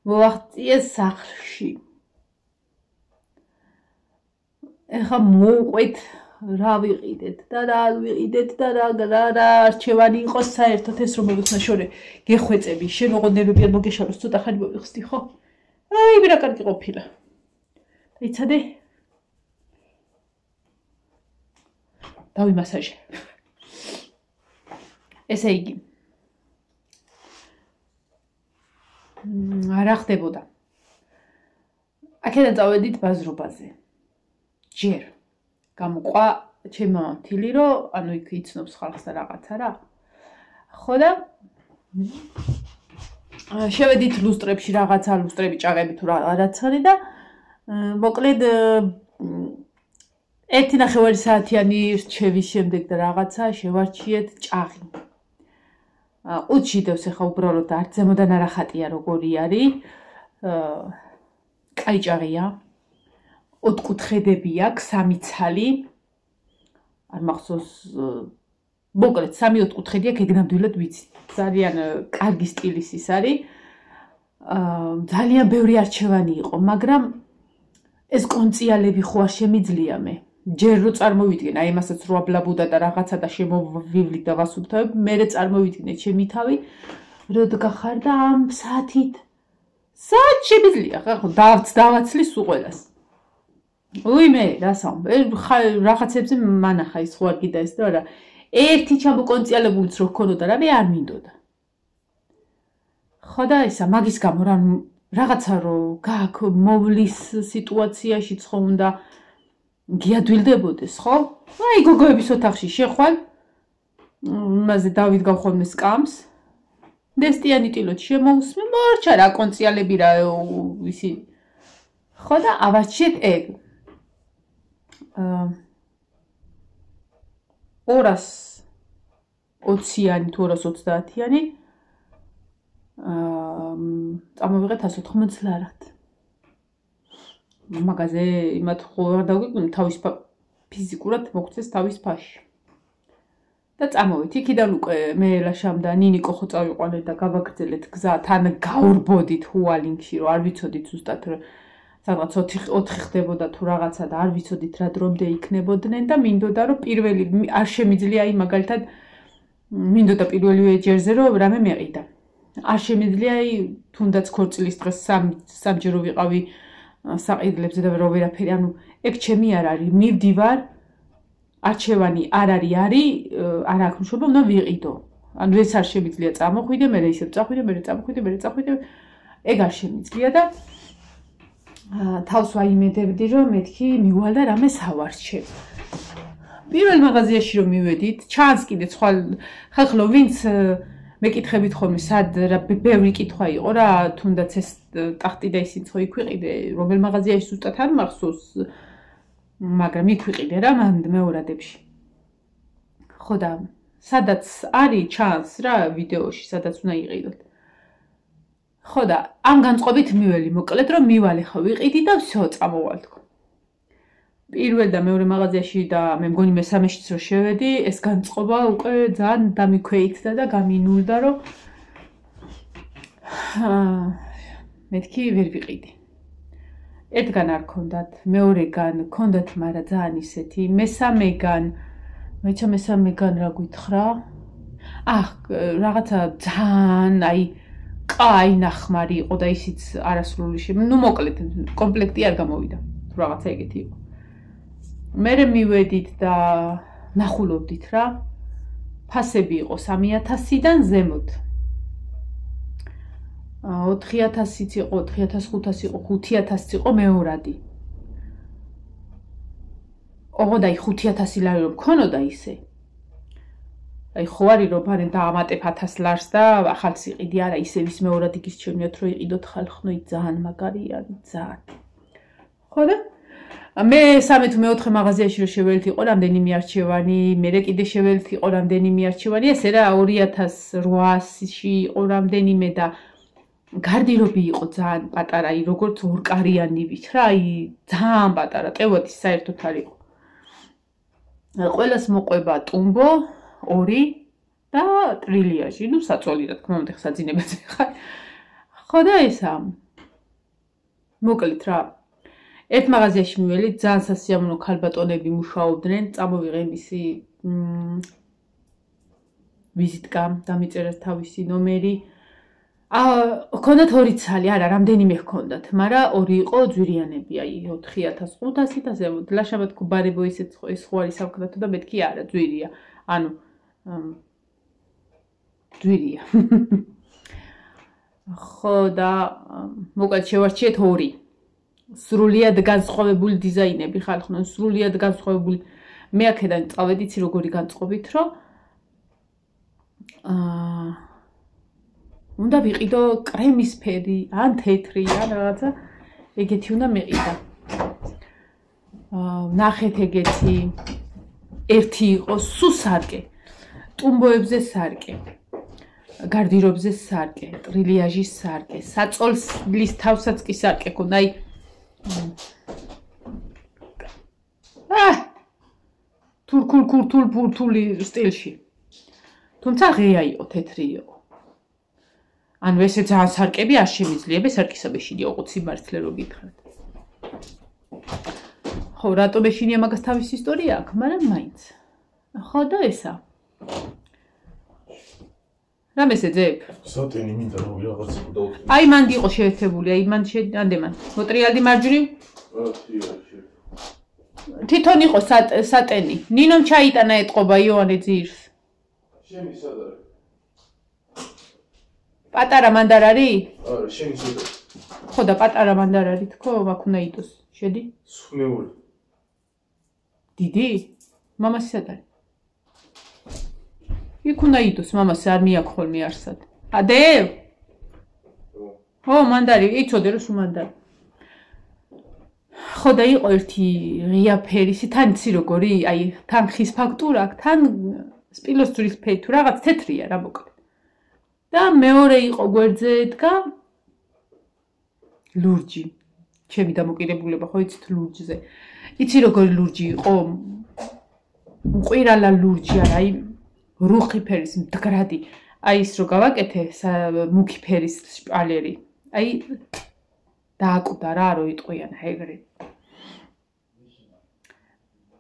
მოაღწია სახლში. ეხა მოვყვეთ რა ვიყიდეთ და რა ვიყიდეთ და რა არჩევანი იყოს საერთოდ ეს რომელიც ნაშორე გეხვეწები შენ ოღონდ მოგეშალოს ცოტა ხანი მოვიხსნი ხო? აი ვირა კარგი ყოფილა. იცადე? დავიმასაჟე. ესე იგი არა ხდებოდა. აქედან წავედით ბაზრობაზე. ჯერ გამოყვა ჩემი მამა მთილი რომ ანუ იქ იცნობს ხალხს და რაღაცა რა. ხო და შევედით ლუსტრებში რაღაცა ლუსტრები ჭაღები თუ რაღაცარი და მოკლედ 1.5 საათიანი რჩევის შემდეგ და რაღაცა შევარჩიეთ ჭაღი. ყუთში დევს ახლა უბრალოდ არც ზემოდან არა ხატია როგორი არის. კაი ჭაღია. ოთხკუთხედები აქვს, 3 ცალი. არ მახსოვს მოკლედ 3 ოთხკუთხედი აქვს, ეგნამდვილად ვიცი. ძალიან კარგი სტილის ის არის. ძალიან ბევრი არჩევანი იყო, მაგრამ ეს კონციალები ხო არ შემიძლია მე. ჯერ რო წარმოვიდგენ, აი იმასაც რო აბლაბუდა და რაღაცა და შემოვივლი და ვასუფთავებ, მერე წარმოვიდგინე ჩემი თავი, როდგა ხარ და ამ საათით. საათ შემიძლია, ხო დავაცლის უყველას. უი მე რასამ რაღაცებზე მანახა ის ხო არ კიდე ეს და არა ერთი ჩამოკონციალებულიც რო ქონოდა რა მე არ მინდოდა ხო და ისა მაგის გამო რა რაღაცა რო გაქ მოვლის სიტუაციაში ხო უნდა გიადვილდებოდეს ხო აი გოგოების ოთახში შეხვალ იმაზე დავიდგა ხოლმე სკამს დესტიანი ტილოც შემოусმე მორჩა რა კონციალები რა ისი ხო და ავარჩიეთ ეგ 220-იანი თუ 230-იანი წამოვიღეთ 180 ლარად. მაგაზე იმათ ხო არ დავგიგნო თავის ფიზიკურად მოგწეს თავის ფაში. და წამოვით იქიდან უკვე მე ლაშამ და ნინიკო ხო წავიყვანეთ და გავაგრძელეთ გზა თან გაურბოდით ჰუალინგში რომ არ ვიცოდით ზუსტად სადღაც 4 ხდებოდა თუ რაღაცა და არ ვიცოდით რა დრომდე იქნებოდნენ და მინდოდა რომ პირველი არ შემიძლია აი მაგალითად მინდოდა პირველივე ჯერზე რომ რამე მეყიდა. არ შემიძლია აი თუნდაც ქორწილის დღეს სამჯერო ვიყავი საყიდლებზე და რო ვერაფერი ანუ ეგ ჩემი არ არის მივდივარ არჩევანი არ არის არ აქვს მშობა უნდა ვიყიდო. ანუ ეს არ შემიძლია წამოხვიდე მე ისე წახვიდე მე წახვიდე ეგ არ შემიძლია და თავს ვაიმედებდი რომ მეთქი მივალ და რამე სავარჩევ. პირველ მაღაზიაში რომ მივედით, ჩანს კიდე სხვა ხალხო ვინც მეკითხებით ხოლმე სად რა ბევრი კითხვა იყო რა, თუნდაც ეს ტახტი და ისიც ხო იქვიყიდე, რომელ მაღაზიაში ზუსტად არ მახსოვს, მაგრამ იქვიყიდე რა მეორადებში. ხო და სადაც არის ჩანს რა ვიდეოში, სადაც უნდა იყიდოთ. ხო და ამ განწყობით მიველი მოკლედ რომ მივალე ხო ვიყიდი და всё წამოვალ თქო. პირველ და მეორე მაღაზიაში და მე მგონი მესამეშიც რო შევედი, ეს განწყობა უკვე ძალიან დამიქვეითდა და გამინულდა რომ მეთქი ვერ ვიყიდი. ერთგან არ ქონდათ, მეორეგან ქონდათ, მაგრამ ძალიან ისეთი, მესამეგან რა გითხრა? რაღაცა ძალიან აი კაი ნახმარი იყო და ისიც არასრული ნუ მოკლედ კომპლექტი არ გამოვიდა თუ რაღაცა ეგეთი იყო მე მივედით და ნახულობდით რა ფასები იყო 3000-დან ზემოთ 4000-იც იყო 4500 იყო 5000-იც იყო მეორადი ოღონდ აი 5000 ლარი რომ ქონოდა ისე აი ხო არის რომ ბარენ დაამატებ 1000 ლარს და ახალს იყიდი არა ისე ვის მეორადი გისჩვენიათ რომ იყიდოთ ხალხნო ძალიან მაგარი არის ძალიან ხო და მე 13-4 მაღაზიაში რომ შეველთ იყო რამდენიმე არჩევანი მე კიდე შეველთ იყო რამდენიმე არჩევანი ესე რა 2800-ში იყო რამდენიმე და გარდირობი იყო ძალიან პატარა აი როგორც ორკარიანივით რა აი ძალიან პატარა ტევოთი საერთოდ არ იყო ყველას მოყვება ტუმბო 2 და ტრილიაჟი, ну საწოლი რა თქმა უნდა ხსაძინებაზე ხარ. ხო და ესა. მოკლედ რა. ერთ მაღაზიაში მიველი, ძალიან სასიამოვნო ქალბატონები მუშაობდნენ, წამოვიღე მისი ვიზიტკა, დამიწერა თავისი ნომერი. ჰქონდათ 2 ცალი, არა, რამდენიმე ჰქონდათ, მაგრამ 2 იყო ძვირიანები, აი 4500 ასე. ლაშაბად გუბარებო ისეთ ეს ხო არის სამკრათო და მეთქი არა, ძვირია. ანუ ძვირია. ხო და მოკლედ შევარჩიეთ 2. სრულიად განსხვავებული დიზაინები ხალხნან, სრულიად განსხვავებული. მე აქედან წავედი, იცი როგორი განწყობით, რომ უნდა ვიყიდო კრემისფერი, ან თეთრი, ან რაღაცა ეგეთი უნდა მეყიდა. ნახეთ ეგეთი ერთი იყო სუსარკე, ტუმბოებზე სარკე, გარდირობზე სარკე, ტრილიაჟის სარკე, საწოლის თავსაც კი სარკე ქონდა, აი თურქული სტილში. თუმცა ღია იყო, თეთრი იყო. ანუ ესე ძალიან სარკები არ შემიძლია, სარკისა მეშინია უყო სიმართლე რო გითხრათ. ხო, რატო მეშინია მაგას თავის ისტორია აქვს, მაგრამ მაინც. ხო და ესა. რა მესეძებ? სატენი მინდა რომ რაღაცა დავუყო. აი მან იყო შეერთებული, აი მან ანდემან. მოტრიალდი მარჯვნივ? თვითონ იყო სატენი. ნინომ ჩაიტანა ეტყობა იოანე ძირს. შენი სად არის? პატარა მანდარ არის? არა, შენი სად არის? ხო და პატარა მანდარ არის თქო, აქ უნდა იტოს. შედი? სხნეული. დიდი? მამასი სად არის? იქ უნდა იტოს, მამასი არ მიაქვს ხოლმე არსად. ადევ? ო, მანდარი, იცოდე რომ სულ მანდარი. ხო და იყო ერთი ღია ფერისი, თან იცი როგორი, აი, თან ხის ფაქტურა აქვს, თან სპილოსტრის ფერი თუ რაღაც თეთრია რა მოკლედ. და მეორე იყო გვერდზე დგა ლურჯი. ჩემი დამოკიდებულება ხო იცით ლურჯზე. იცი როგორი ლურჯი იყო? მყირალა ლურჯი არა, აი რუხი ფერის მდგრადი. აი ის რო გავაკეთე მუქი ფერის შპალერი. აი დააკვდა რა რო იტყვიან ეგრე.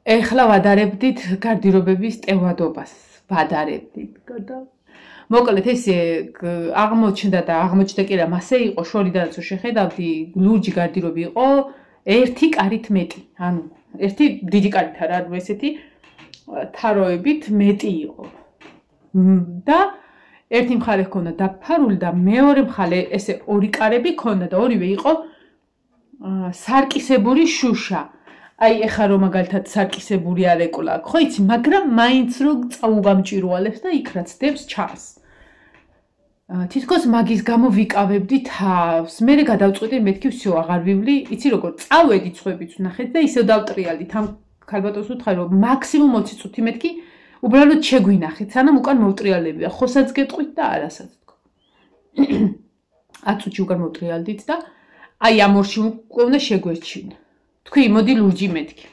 ეხლა ვადარებდით გარდირობების ტევადობას. ვადარებდით და მოკლედ ესე აღმოჩნდა და აღმოჩნდა კი რა მასე იყო შორიდანაც რო შეხედავდი ლურჯი გარდირობი იყო 1 კარით მეტი. ანუ ერთი დიდი კარით არა, ანუ ესეთი თაროებით მეტი იყო. და ერთი მხარე ჰქონდა დაფარული და მეორე მხარე ესე 2 კარები ჰქონდა და ორივე იყო სარკისებური შუშა. აი ეხა რომ მაგალითად სარკისებური არ ეკლა, ხო იცი, მაგრამ მაინც რო წაუგამჭირვალებს და იქ რაც დებს ჩას. თითქოს მაგის გამო ვიკავებდი თავს. მე გადავწყვიტე მეთქი всё აღარ ვივლი, იცი როგორ წავედი ცხვებით ვნახეთ და ისევ დავტრიალდით ამ ქალბატონს ვთქვი რომ მაქსიმუმ 20 წუთი მეთქი უბრალოდ შეგვინახეთ, სანამ უკან მოვტრიალებია. ხოსაც გეტყვით და არასაც თქო. 10 წუთი უკან მოვტრიალდით და აი ამ ორში უნდა შეგვერჩინა. თქვი, მოდი ლურჯი მეთქი.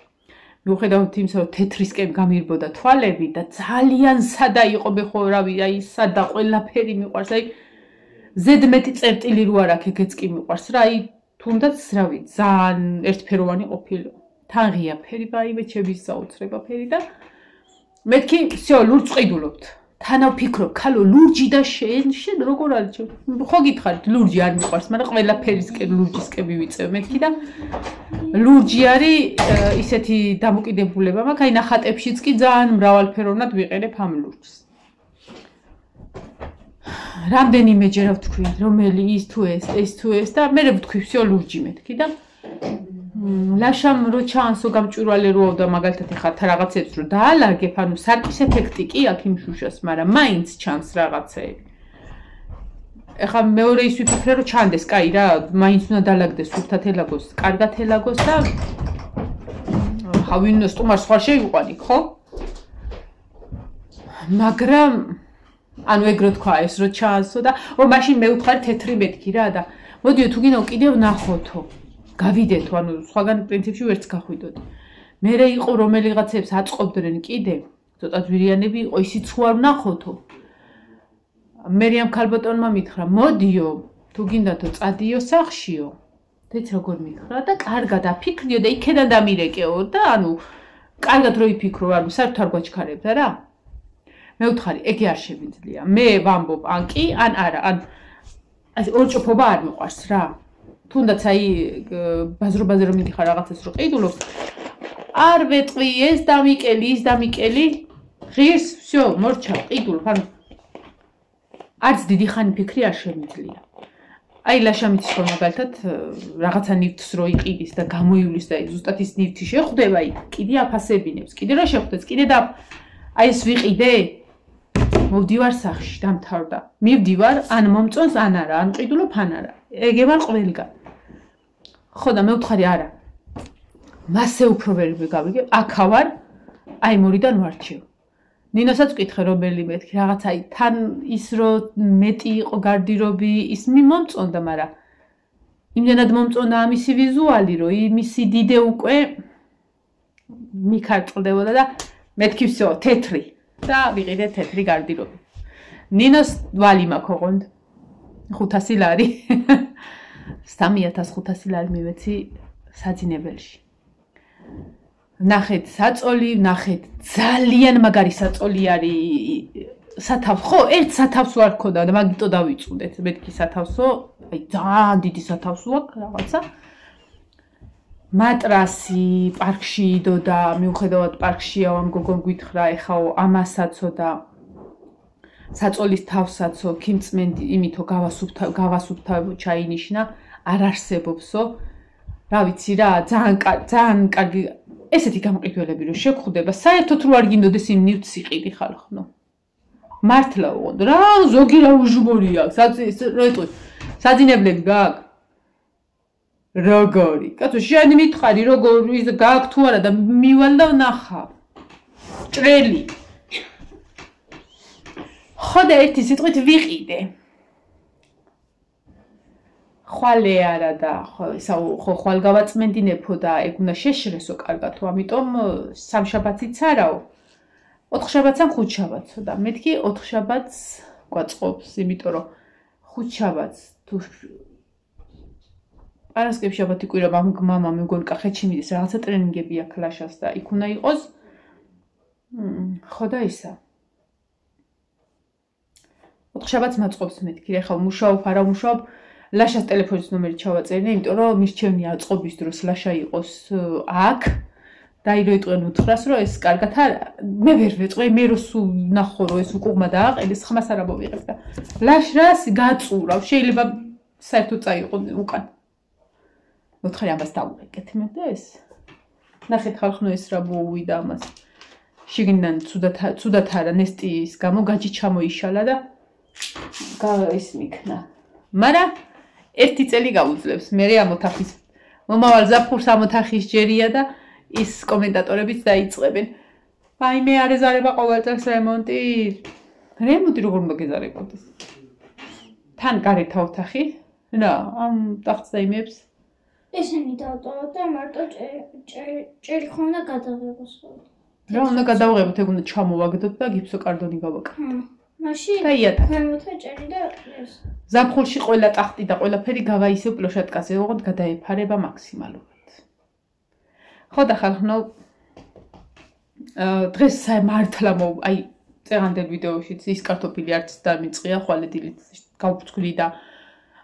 მიუხედავად იმისა, რომ თეთრისკენ გამირბოდა თვალები და ძალიან სადა იყო ბეხორავი, აი სადა ყველაფერი მიყვარს, აი ზედმეტი წერტილი რო არ აქვს, ეგეც კი მიყვარს რა, აი თუნდაც რავი, ძალიან ერთფეროვანი ყოფილი. თან ღია ფერი, ვაიმე, ჩემი საოცრება ფერი და მეთქი, всё, ლურჯს ყიდულობთ. თანავ ფიქრობ, ქალო, ლურჯი და შენ როგორ არის? ხო გითხარით, ლურჯი არ მიყვარს, მაგრამ ყველაფერისკენ ლურჯისკენ მივიწევ მეთქი და ლურჯი არის ისეთი დამოკიდებულება მაქვს, აი ნახატებშიც კი ძალიან მრავალფეროვნად ვიყენებ ამ ლურჯს. რამდენიმეჯერ ვთქვი, რომელი ის თუ ეს და მე ვთქვი, всё, ლურჯი მეთქი და ლაშამ რო ჩანსო გამჭვირვალე როა და მაგალითად ეხართ რაღაცებს რო დაალაგებ, ანუ სარკის ეფექტი კი აქვს იმ შუშას, მაგრამ მაინც ჩანს რაღაცეები. ეხლა მეორე ის ვიფიქრე რომ ჩანდეს, კაი რა, მაინც უნდა დაალაგდეს სუფთად ელაგოს, კარგად ელაგოს და ხავინ სტუმარს ხარ შევიყვანი, ხო? მაგრამ ანუ ეგ რო თქვა ეს რო ჩანსო და მაშინ მე ვთხარი თეთრი მეთქი რა და მოდიო თუ გინდა კიდევ ნახოთო. გავიდეთო, ანუ სხვაგან პრინციპში ვერც გახვიდოდი. მე იყო რომელიღაცებს აწყობდნენ კიდე, ცოტა ძვირიანები იყო, ისიც ხო არ ვნახოთო. მერიამ ქალბატონმა მითხრა, მოდიო, თუ გინდათო წადიო სახლშიო. დეც როგორ მითხრა და კარგად აფიქრიო და იქიდან დამირეკეო და ანუ კარგად რო იფიქრო, ანუ საერთოდ არ გვაჩქარებდა რა. მე ვთხარი, ეგე არ შემიძლია. მე ვამბობ ან კი, ან არა, ან აი ორჭოფობა არ მიყვარს რა. თუნდაც აი ბაზრობაზე რომ მიდიხარ რაღაცას რო ყიდულობ, არ ვეტყვი ეს დამიკელი, ის დამიკელი, ღირს, всё, მორჩა, ყიდულობ, ანუ არც დიდი ხანი ფიქრი არ შემიძლია. აი ლაშამიცის ხო მაგალითად რაღაცა ნივთს რო იყიდის და გამოივლის და ზუსტად ის ნივთი შეხვდება, იქ კიდე აფასებინებს, კიდე რა შეხვდეს, კიდე და აი ეს ვიყიდე, მოვდივარ სახლში, დამთავრდა. მივდივარ, ან მომწონს, ან არა, ან ყიდულობ, ან არა. ეგე ვარ ყველგან. ხო და მე ვთხარი არა. მასე უფრო ვერ გავიგებ, აქა ვარ, აი მორიდან ვარჩევ. ნინოსაც ვკითხე რომელი მეთქი, რაღაცა აი თან ის რო მეტი იყო გარდირობი, ის მომწონდა, მაგრამ იმდენად მომწონდა ამისი ვიზუალი, რომ იმისი დიდე უკვე მიქარწყლდებოდა და მეთქი всё, თეთრი და ვიყიდე თეთრი გარდირობი. ნინოს ვალი მაქვს ოღონდ 500 ლარი. 3500 ლარი მივეცი საძინებელში. ნახეთ საწოლი, ნახეთ ძალიან მაგარი საწოლი არის სათავს, ხო, ერთ სათავს ვარ ქონდა და მაგიტო დავიწუნდეთ. მეთქი სათავსო, აი ძალიან დიდი სათავსო აქვს რაღაცა. მატრასი პარკში იდოდა, მიუხედავად პარკშია ამ გოგომ გვითხრა, ეხაო ამასაცო და საწოლის თავსაცო, ქიმწმენდი, იმითო გავასუფთავო ჩაინიშნა, არ არსებობსო. რა ვიცი რა, ძალიან კარგი ესეთი გამყიდველები რომ შეგხვდება, საერთოდ რო არ გინდოდეს იმ ნივთს იყიდი ხალხო. მართლა უყოდ რა, ზოგი რა უჟმორი აქვს, როიტყვი, საძინებლები გაქვს? როგორი? კაცო, შენ მითხარი როგორ ის გაქვს თუ არა და მივალ და ვნახავ. ჭრელი. ხო და ერთი სიტყვით ვიყიდე. ხვალე არა და ხო ხვალ გავაწმენდინებო და ეგ უნდა შეშრესო კარგად, ამიტომ სამშაბათიც არაო. 4 შაბათს ან 5 შაბათსო და მეთქი 4 შაბათს გვაწყობს, იმიტომ რომ 5 შაბათს თუ პარასკევ შაბათი კვირა მამა მეგონი კახეთში მიდის, რაღაცა ტრენინგები აქვს ლაშას და იქ უნდა იყოს. ხო და ისა. 4 შაბათს მაწყობს მეთქი, ეხლა მუშაობ, არა მუშაობ. ლაშას ტელეფონის ნომერი ჩავაწერინე, იმიტომ რომ მირჩევნია აწყობის დროს ლაშა იყოს აქ და აი რო იტყვენ უთხრას, რომ ეს კარგად არ მე ვერ ვეწყე, მე რო სულ ნახო რომ ეს უკუღმა დააყენეს, ხმას არ ამოვიღებ და ლაშრას გაწურავ, შეიძლება საერთოდ წაიყო უკან. მოთხარი ამას დავუყეკეთ მე და ეს. ნახეთ ხალხო ეს რა მოუვიდა ამას. შიგნიდან ცუდად არა ნესტის გამო გაჯი ჩამოიშალა და ის მიქნა. მაგრამ ერთი წელი გაუძლებს. მე ამოთახის მომავალ ზაფხულს ამოთახის ჯერია და ის კომენტატორებიც დაიწყებენ. აი მე არ ეზარება ყოველ წელს რემონტი. რემონტი როგორ უნდა გეზარებოდეს? თან გარეთ ავთახი? რა, ამ ტახტს დაიმებს? ესენი დავტოვოთ და მარტო ჭერი ხომ უნდა გადავიღოს. რა უნდა გადავიღებოთ, ეგ უნდა ჩამოვაგდოთ და გიფსოკარდონი გავაკეთოთ. მაშინ დაიატა. ქვემოთვე ჭერი და ეს. ზაფხულში ყველა ტახტი და ყველაფერი გავაისევ პლოშატკაზე, ოღონდ გადაეფარება მაქსიმალურად. ხო და ხალხო, დღეს მართლა აი წეღანდელ ვიდეოშიც ის კარტოფილი არც დამიწყია, ხვალე დილით გავფრთხვლი და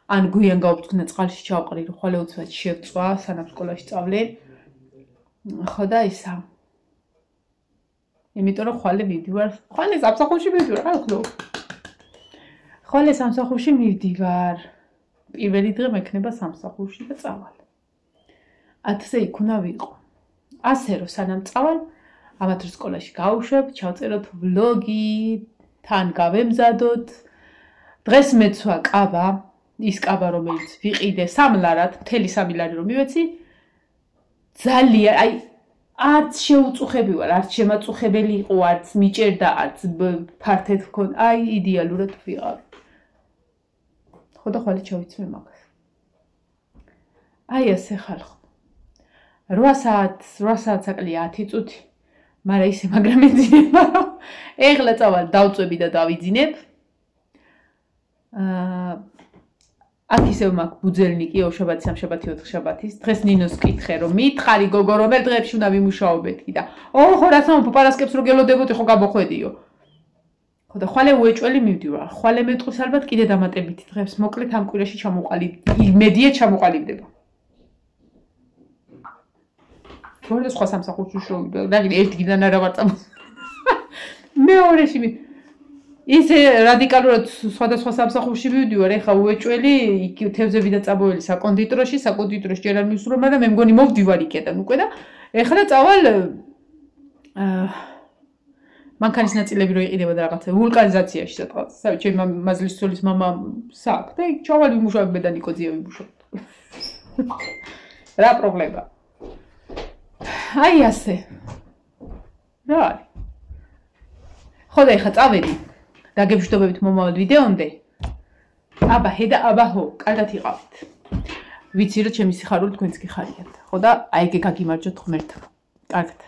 ან გვიან გავფრთხნა წყალში ჩავყრი, რომ ხვალე უცბად შევწვა, სანამ სკოლაში წავლენ. ხო და ისა. იმიტომ რომ ხვალე მივდივარ, ხვალე სამსახურში მივდივარ, ხალხო. ხვალე სამსახურში მივდივარ. პირველი დღე მექნება სამსახურში და წავალ. 10-ზე იქ უნდა ვიყო. ასე რომ სანამ წავალ, ამათ რო სკოლაში გავუშვებ, ჩავწეროთ ვლოგი, თან გავემზადოთ. დღეს მეცვა კაბა, ის კაბა რომელიც ვიყიდე სამლარად, მთელი 3 ლარი რომ მივეცი. ძალიან, აი არც შეუწუხები ვარ, არც შემაწუხებელი იყო, არც მიჭერდა, არც ფართეთ ვქონდა, აი იდეალურად ვიყავ. ხო და ხვალე ჩავიცმე მაგას. აი ასე ხალხო. 8 საათს აკლია 10 წუთი. მაგრამ ისე მაგრამ ეძინება. ეხლა წავალ დავწვევი და დავიძინებ. აქ ისევ მაქვს ბუძელნიკი 2 შაბათი, 3 შაბათი, 4 შაბათის. დღეს ნინოს კითხე რომ მითხარი გოგო რომელ დღეებში უნდა ვიმუშაობეთკი და ხო რასაო პოპარასკებს რო გელოდებოდი ხო გამოხვედიო. ხო და ხვალე უეჭველი მივდივარ. ხვალე მეტყვის ალბათ კიდე დამატებითი დღეს მოკლედ ამ კვირაში ჩამოყალიბ. იმედია ჩამოყალიბდება. თორე სხვა სამსახურში შევიდა. დაგინე ერთ გიდან არა ვარ წამო. მეორეში ისე რადიკალურად სხვადასხვა სამსახურში მივდივარ, ეხა უეჭველი, იქ თევზები და წაბოელი საკონდიტროში ჯერ არ მისურვება და მე მგონი მოვდივარ იქიდან უკვე და ეხლა წავალ მანქანის ნაწილები რო იყიდება და რაღაცა ვულკანიზაციაში სადღაც. ჩემი მაზლის ცოლის მამა საქმე და იქ ჩავალ ვიმუშავებ მე და ნიკოძია ვიმუშავებ. რა პრობლემა? აი ასე. რა არის? ხო და ეხა წავედი. დაგებშდობებით მომავალ ვიდეომდე. აბა ჰე და აბა ჰო, კარგად იყავით. ვიცი რომ ჩემი სიხარული თქვენც გიხარიათ. ხო და აი ეგ გაგიმარჯოთ ღმერთმა. კარგად.